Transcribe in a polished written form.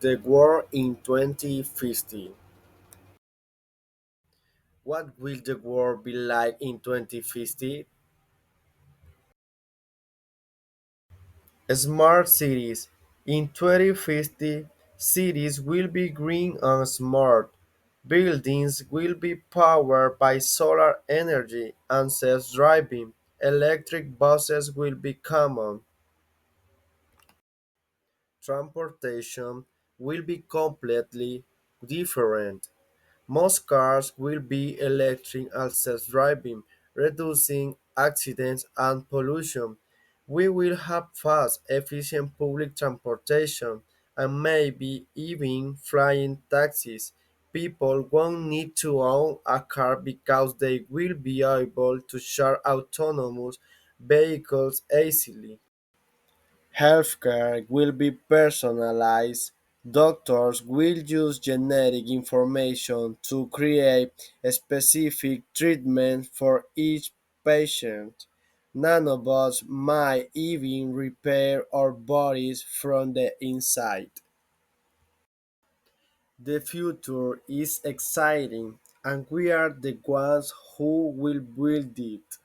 the world in 2050? What will the world be like in 2050? Smart cities. In 2050, cities will be green and smart. Buildings will be powered by solar energy and self-driving. Electric buses will be common. Transportation will be completely different. Most cars will be electric and self-driving, reducing accidents and pollution. We will have fast, efficient public transportation and maybe even flying taxis. People won't need to own a car because they will be able to share autonomous vehicles easily. Healthcare will be personalized. Doctors will use genetic information to create a specific treatment for each patient. Nanobots might even repair our bodies from the inside. The future is exciting, and we are the ones who will build it.